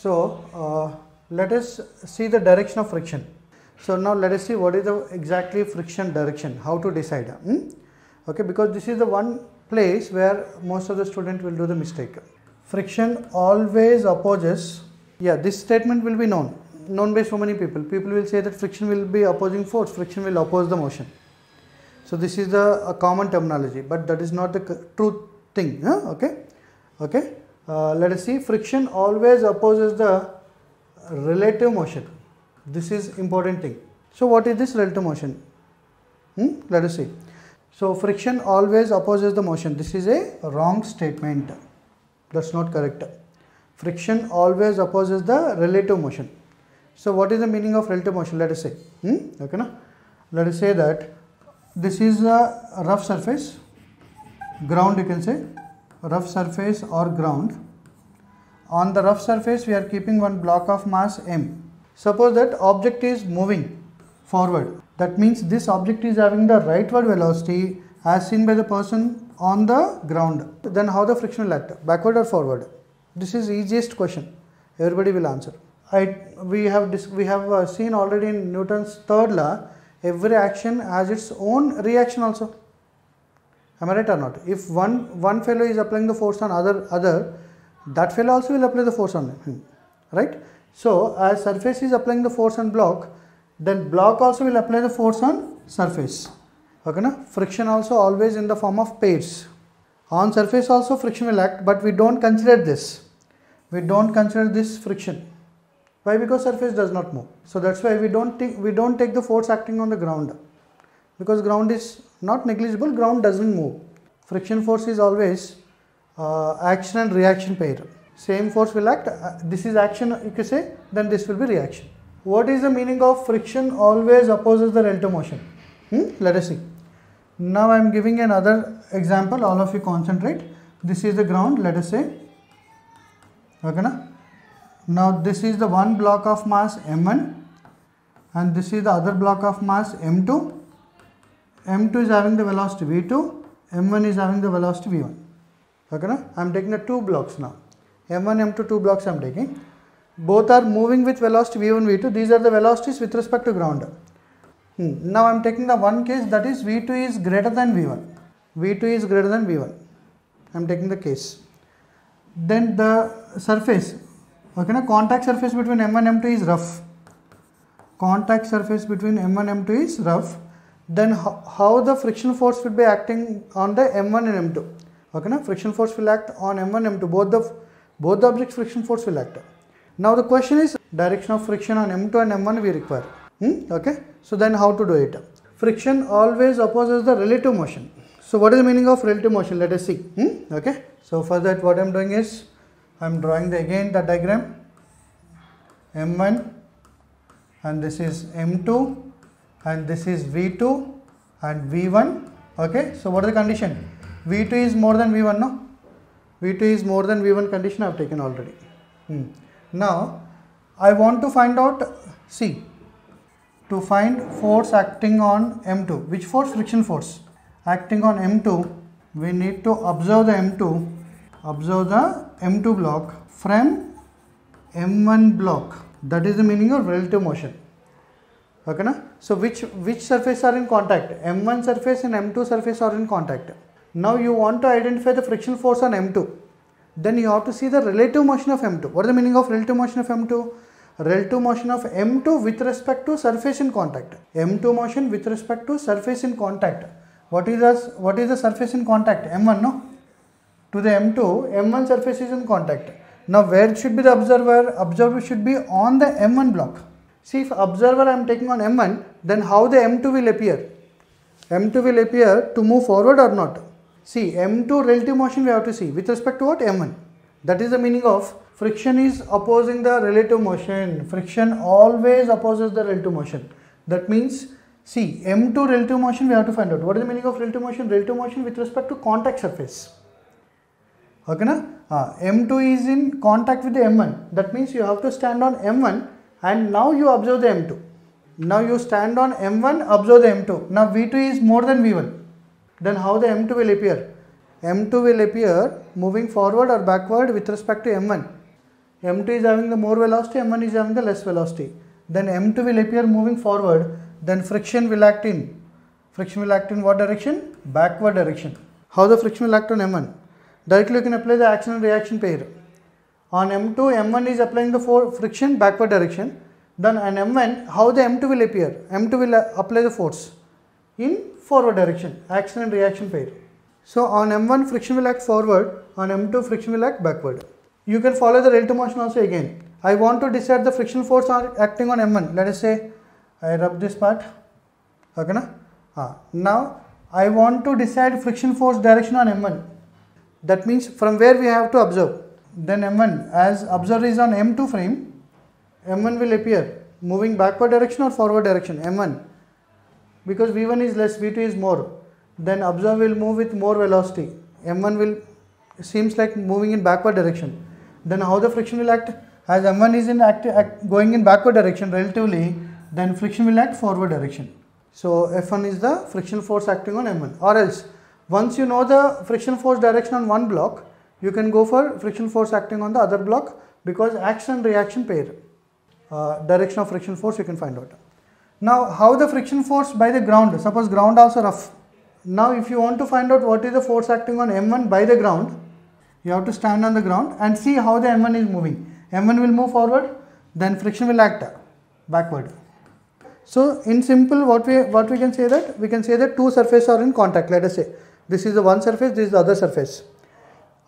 So let us see the direction of friction. So now let us see what is the exactly friction direction, how to decide. Okay, because this is the one place where most of the student will do the mistake. Friction always opposes, this statement will be known by so many people. People will say that friction will be opposing force, friction will oppose the motion. So this is a common terminology, but that is not the true thing. Okay. Let us see, friction always opposes the relative motion. This is important thing. So what is this relative motion? Let us see. So friction always opposes the motion. This is a wrong statement. That's not correct. Friction always opposes the relative motion. So what is the meaning of relative motion? Let us say. Okay, na? Let us say that this is a rough surface, ground you can say, rough surface or ground. On the rough surface we are keeping one block of mass m. Suppose that object is moving forward. That means this object is having the rightward velocity as seen by the person on the ground. Then how the friction will act? Backward or forward? This is easiest question. Everybody will answer. We have seen already in Newton's third law, every action has its own reaction also. Am I right or not? If one fellow is applying the force on other, that fellow also will apply the force on him, right? So as surface is applying the force on block, then block also will apply the force on surface. Okay, na? Friction also always in the form of pairs. On surface also friction will act, but we don't consider this. We don't consider this friction. Why? Because surface does not move. So that's why we don't take the force acting on the ground, because ground is not negligible. Ground doesn't move. Friction force is always action and reaction pair. Same force will act. This is action, you can say, then this will be reaction. What is the meaning of friction always opposes the relative motion? Let us see. Now I am giving another example. All of you concentrate. This is the ground, let us say. Okay, na? Now this is the one block of mass m1 and this is the other block of mass m2. m2 is having the velocity v2, m1 is having the velocity v1. Okay, na? I am taking the two blocks now. m1, m2, two blocks I am taking. Both are moving with velocity v1, v2. These are the velocities with respect to ground. Now I am taking the one case, that is v2 is greater than v1. v2 is greater than v1. I am taking the case. Then the surface, okay, na? Contact surface between m1 and m2 is rough. Contact surface between m1 and m2 is rough. Then how the friction force will be acting on the m1 and m2? Okay, na? Friction force will act on m1 and m2. Both the objects friction force will act. Now the question is direction of friction on m2 and m1 we require. Okay, so then how to do it? Friction always opposes the relative motion. So what is the meaning of relative motion? Let us see. Okay, so for that what I am doing is I am drawing again the diagram. m1 and this is m2 and this is v2 and v1. Okay, so what is the condition? v2 is more than v1, no? v2 is more than v1 condition I have taken already. Now I want to find out, to find force acting on m2. Which force? Friction force acting on m2. We need to observe the m2 block from m1 block. That is the meaning of relative motion. Okay, na? So which surface are in contact? m1 surface and m2 surface are in contact. Now you want to identify the friction force on m2. Then you have to see the relative motion of m2. What is the meaning of relative motion of m2? Relative motion of m2 with respect to surface in contact. m2 motion with respect to surface in contact. What is the surface in contact? m1, no? To the m2, m1 surface is in contact. Now where should be the observer? Observer should be on the m1 block. See, if observer I am taking on m1, then how the m2 will appear? m2 will appear to move forward or not? See, m2 relative motion we have to see with respect to what? m1. That is the meaning of friction is opposing the relative motion. Friction always opposes the relative motion. That means, see, m2 relative motion we have to find out. What is the meaning of relative motion? Relative motion with respect to contact surface. Okay, na? M2 is in contact with the m1. That means you have to stand on m1 and now you observe the m2. Now you stand on m1, observe the m2. Now v2 is more than v1. Then how the m2 will appear? M2 will appear moving forward or backward with respect to m1. M2 is having the more velocity, M1 is having the less velocity. Then M2 will appear moving forward, then friction will act in what direction? Backward direction. How the friction will act on M1? Directly you can apply the action and reaction pair. On M2, M1 is applying the friction backward direction. Then on M1, how the M2 will appear? M2 will apply the force in forward direction, action and reaction pair. So on M1 friction will act forward, on M2 friction will act backward. You can follow the relative motion also again. I want to decide the friction force acting on M1. Let us say I rub this part. Okay, na? Now I want to decide friction force direction on M1. That means from where we have to observe. Then M1, as observer is on M2 frame, M1 will appear moving backward direction or forward direction. M1, because V1 is less, V2 is more. Then observer will move with more velocity. M1 will seems like moving in backward direction. Then how the friction will act? As M1 is going in backward direction relatively, then friction will act forward direction. So F1 is the friction force acting on M1. Or else, once you know the friction force direction on one block, you can go for friction force acting on the other block, because action and reaction pair. Direction of friction force you can find out. Now how the friction force by the ground, suppose ground also rough. Now if you want to find out what is the force acting on M1 by the ground, you have to stand on the ground and see how the M1 is moving. M1 will move forward, then friction will act backward. So in simple, what we can say that, we can say that two surfaces are in contact. Let us say this is the one surface, this is the other surface.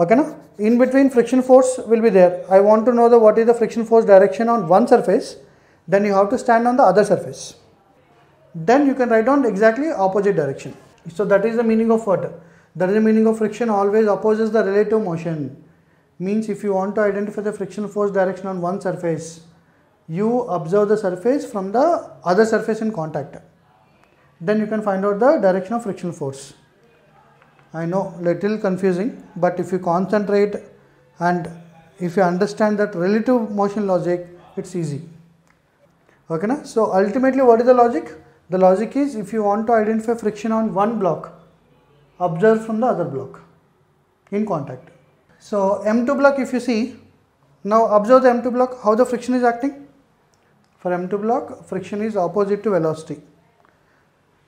Okay, na? In between friction force will be there. I want to know what is the friction force direction on one surface, then you have to stand on the other surface. Then you can write down exactly opposite direction. So that is the meaning of what? That is the meaning of friction always opposes the relative motion. Means if you want to identify the friction force direction on one surface, you observe the surface from the other surface in contact. Then you can find out the direction of friction force. I know, little confusing, but if you concentrate and if you understand that relative motion logic, it's easy. Okay, na? So ultimately what is the logic? The logic is, if you want to identify friction on one block, observe from the other block in contact. So M2 block, if you see, now observe the M2 block, how the friction is acting. For M2 block, friction is opposite to velocity.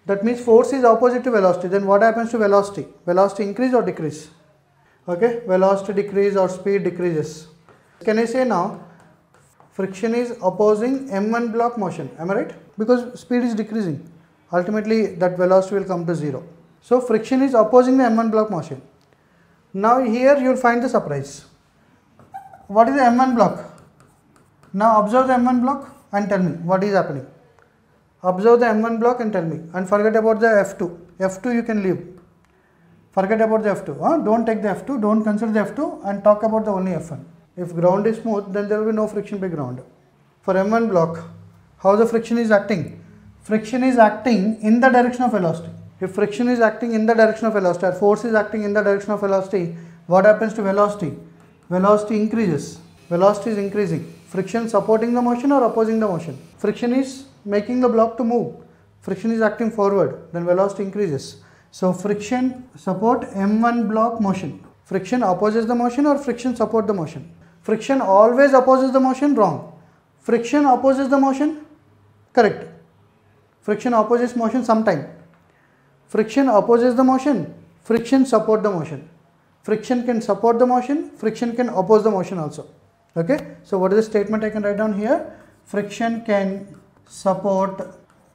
That means force is opposite to velocity. Then what happens to velocity? Velocity increase or decrease? Okay, velocity decrease or speed decreases. Can I say now, friction is opposing M1 block motion, am I right? Because speed is decreasing. Ultimately that velocity will come to 0. So friction is opposing the M1 block motion. Now here you will find the surprise. What is the M1 block? Now observe the M1 block and tell me what is happening. Observe the M1 block and tell me, and forget about the F2. F2 you can leave. Forget about the F2. Don't take the F2, don't consider the F2 and talk about the only F1. If ground is smooth, then there will be no friction by ground. For M1 block, how the friction is acting? Friction is acting in the direction of velocity. If friction is acting in the direction of velocity, or force is acting in the direction of velocity, what happens to velocity? Velocity increases. Velocity is increasing. Friction supporting the motion or opposing the motion? Friction is making the block to move. Friction is acting forward, then velocity increases. So friction support M1 block motion. Friction opposes the motion or friction support the motion? Friction always opposes the motion, wrong. Friction opposes the motion, correct. Friction opposes motion sometime. Friction opposes the motion, friction support the motion. Friction can support the motion, friction can oppose the motion also. Okay, so what is the statement I can write down here? Friction can support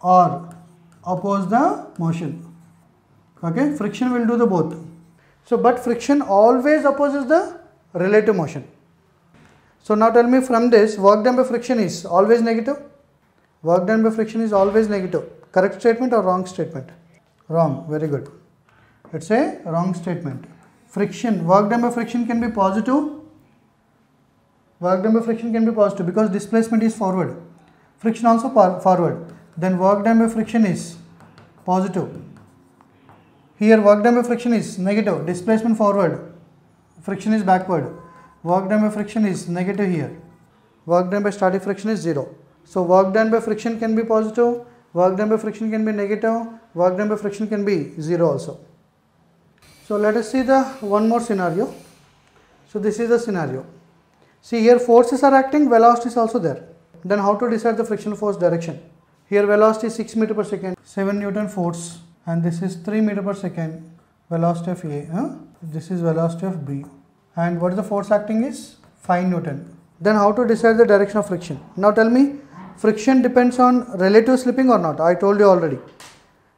or oppose the motion. Okay, friction will do the both. So but friction always opposes the relative motion. So now tell me, from this, work done by friction is always negative? Work done by friction is always negative. Correct statement or wrong statement? Wrong, very good. It's a wrong statement. Friction, work done by friction can be positive. Work done by friction can be positive because displacement is forward. Friction also forward. Then work done by friction is positive. Here work done by friction is negative. Displacement forward. Friction is backward. Work done by friction is negative here. Work done by static friction is 0. So work done by friction can be positive. Work done by friction can be negative. Work done by friction can be 0 also. So let us see the one more scenario. So this is the scenario. See here forces are acting, velocity is also there. Then how to decide the frictional force direction? Here velocity is 6 meter per second, 7 Newton force, and this is 3 meter per second, velocity of A. This is velocity of B. And what is the force acting is 5 Newton. Then how to decide the direction of friction? Now tell me, friction depends on relative slipping or not? I told you already.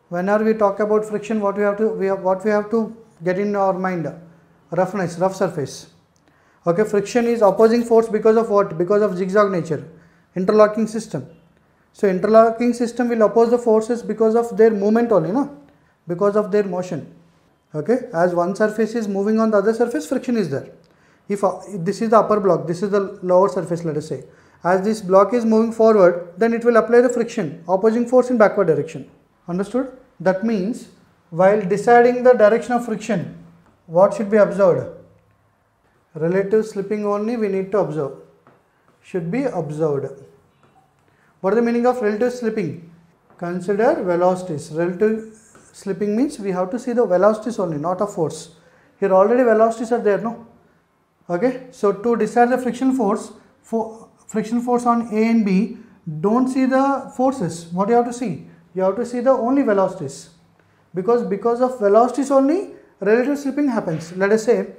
Whenever we talk about friction, what we have to get in our mind? Roughness, rough surface. Okay, friction is opposing force because of what? Because of zigzag nature, interlocking system. So interlocking system will oppose the forces because of their movement only, no? Because of their motion. Okay, as one surface is moving on the other surface, friction is there. If this is the upper block, this is the lower surface, let us say. As this block is moving forward, then it will apply the friction, opposing force in backward direction. Understood? That means while deciding the direction of friction, what should be observed? Relative slipping only we need to observe. Should be observed. What is the meaning of relative slipping? Consider velocities. Relative slipping means we have to see the velocities only, not a force. Here already velocities are there, no? Okay. So to decide the friction force on A and B, don't see the forces. What you have to see? You have to see the only velocities. Because of velocities only, relative slipping happens. Let us say,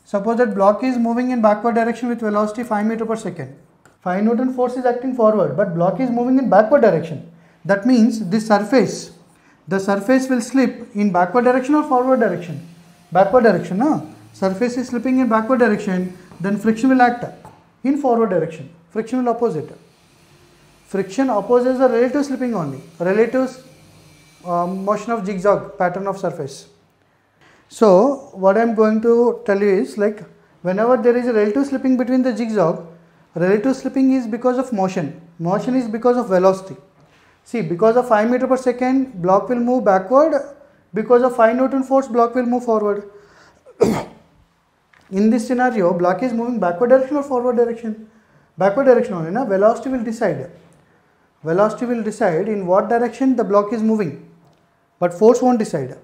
suppose that block is moving in backward direction with velocity 5 meter per second. 5 Newton force is acting forward, but block is moving in backward direction. That means this surface, the surface will slip in backward direction or forward direction? Backward direction, no? Surface is slipping in backward direction, then friction will act in forward direction. Friction will oppose it. Friction opposes the relative slipping only, relative motion of zigzag pattern of surface. So what I am going to tell you is, like, whenever there is a relative slipping between the zigzag, relative slipping is because of motion. Motion is because of velocity. See, because of 5 meter per second, block will move backward. Because of 5 Newton force, block will move forward. In this scenario, block is moving backward direction or forward direction? Backward direction only, na? Velocity will decide. Velocity will decide in what direction the block is moving, but force won't decide.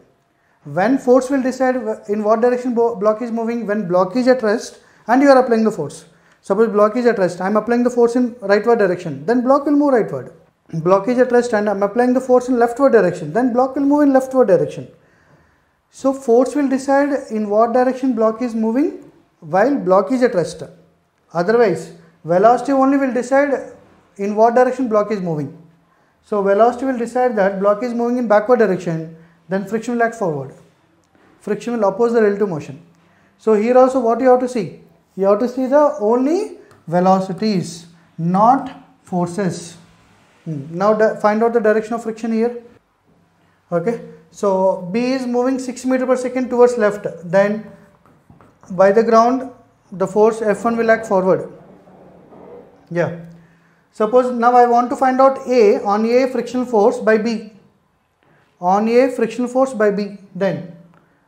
When force will decide in what direction block is moving, when block is at rest and you are applying the force. Suppose block is at rest, I am applying the force in rightward direction, then block will move rightward. Block is at rest and I am applying the force in leftward direction, then block will move in leftward direction. So force will decide in what direction block is moving while block is at rest. Otherwise, velocity only will decide in what direction block is moving. So velocity will decide that block is moving in backward direction, then friction will act forward. Friction will oppose the relative motion. So here also what you have to see? You have to see the only velocities, not forces. Now find out the direction of friction here. Okay. So B is moving 6 meter per second towards left. Then by the ground, the force F1 will act forward. Yeah. Suppose now I want to find out A, on A frictional force by B. On A frictional force by B. Then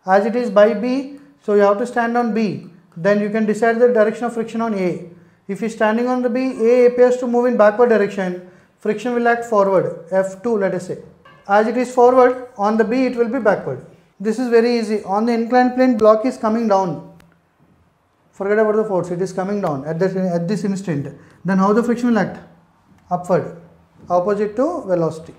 as it is by B, so you have to stand on B. Then you can decide the direction of friction on A. If you are standing on the B, A appears to move in backward direction. Friction will act forward, F2 let us say. As it is forward, on the B it will be backward. This is very easy. On the inclined plane, block is coming down. Forget about the force, it is coming down at this instant. Then how the friction will act? Upward, opposite to velocity.